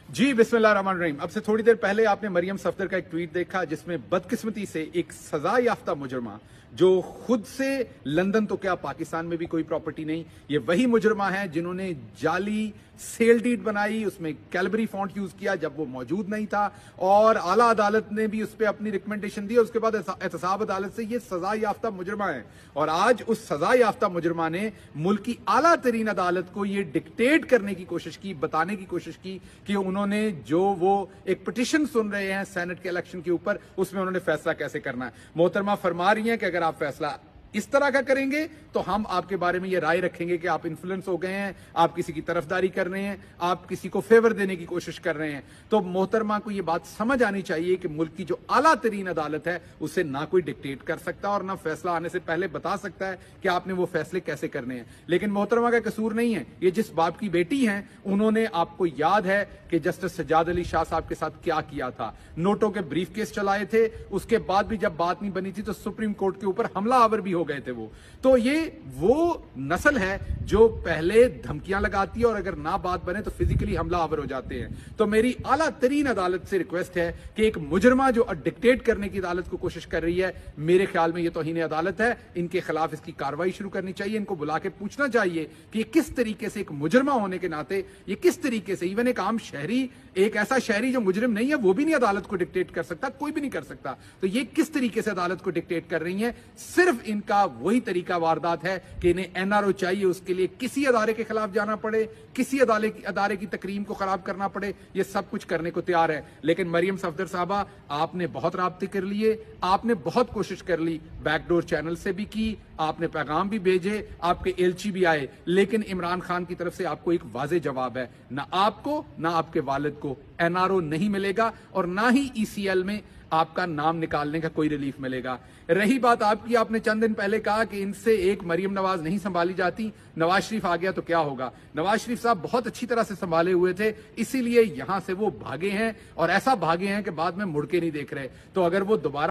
जी बिस्मिल्लाहिर्रहमानिर्रहीम। अब से थोड़ी देर पहले आपने मरियम सफदर का एक ट्वीट देखा जिसमें बदकिस्मती से एक सजा याफ्ता मुजरमा जो खुद से लंदन तो क्या पाकिस्तान में भी कोई प्रॉपर्टी नहीं, ये वही मुजरमा है जिन्होंने जाली सेल डीड बनाई, उसमें कैलबरी फॉन्ट यूज किया जब वो मौजूद नहीं था और आला अदालत ने भी उस पर अपनी रिकमेंडेशन दी और उसके बाद एहतसाब अदालत से ये सजा याफ्ता मुजरमा है। और आज उस सजा याफ्ता मुजरमा ने मुल्क की आला तरीन अदालत को ये डिक्टेट करने की कोशिश की, बताने की कोशिश की कि उन्होंने जो वो एक पिटिशन सुन रहे हैं सेनेट के इलेक्शन के ऊपर, उसमें उन्होंने फैसला कैसे करना है। मोहतरमा फरमा रही हैं कि अगर आप फैसला इस तरह का करेंगे तो हम आपके बारे में ये राय रखेंगे कि आप इन्फ्लुएंस हो गए हैं, आप किसी की तरफदारी कर रहे हैं, आप किसी को फेवर देने की कोशिश कर रहे हैं। तो मोहतरमा को ये बात समझ आनी चाहिए कि मुल्क की जो आला तरीन अदालत है उसे ना कोई डिक्टेट कर सकता और ना फैसला आने से पहले बता सकता है कि आपने वो फैसले कैसे करने हैं। लेकिन मोहतरमा का कसूर नहीं है, ये जिस बाप की बेटी हैं उन्होंने, आपको याद है कि जस्टिस सज्जाद अली शाह साहब के साथ क्या किया था। नोटों के ब्रीफ केस चलाए थे, उसके बाद भी जब बात नहीं बनी थी तो सुप्रीम कोर्ट के ऊपर हमला आवर भी हो गए थे वो। तो ये वो नस्ल है जो पहले धमकियां लगाती है और अगर ना बात बने तो फिजिकली हमला आवर हो जाते हैं। तो मेरी आला तरीन अदालत से रिक्वेस्ट है कि एक मुजरमा जो डिक्टेट करने की अदालत को कोशिश कर रही है, मेरे ख्याल में ये तौहीन अदालत है, इनके खिलाफ इसकी कार्रवाई शुरू करनी चाहिए। इनको बुला के पूछना चाहिए कि किस तरीके से एक मुजरमा होने के नाते ये किस तरीके से, इवन एक आम शहरी, एक ऐसा शहरी जो मुजरिम नहीं है वो भी नहीं अदालत को डिक्टेट कर सकता, कोई भी नहीं कर सकता, तो ये किस तरीके से अदालत को डिक्टेट कर रही है। सिर्फ इनका वही तरीका वारदात है कि इन्हें एनआरओ चाहिए, उसके लिए किसी अदारे के खिलाफ जाना पड़े, किसी अदारे की तकरीम को खराब करना पड़े, ये सब कुछ करने को तैयार है। लेकिन मरियम सफदर साहबा, आपने बहुत राब्ते कर लिए, आपने बहुत कोशिश कर ली, बैकडोर चैनल से भी की, आपने पैगाम भी भेजे, आपके एलची भी आए, लेकिन इमरान खान की तरफ से आपको एक वाज़े जवाब है, ना आपको ना आपके वालिद को एनआरओ नहीं मिलेगा और ना ही ईसीएल में आपका नाम निकालने का कोई रिलीफ मिलेगा। रही बात आपकी, आपने चंद दिन पहले कहा कि इनसे एक मरियम नवाज नहीं संभाली जाती, नवाज शरीफ आ गया तो क्या होगा। नवाज शरीफ साहब बहुत अच्छी तरह से संभाले हुए थे, इसीलिए यहां से वो भागे हैं और ऐसा भागे हैं कि बाद में मुड़ के नहीं देख रहे। तो अगर वो दोबारा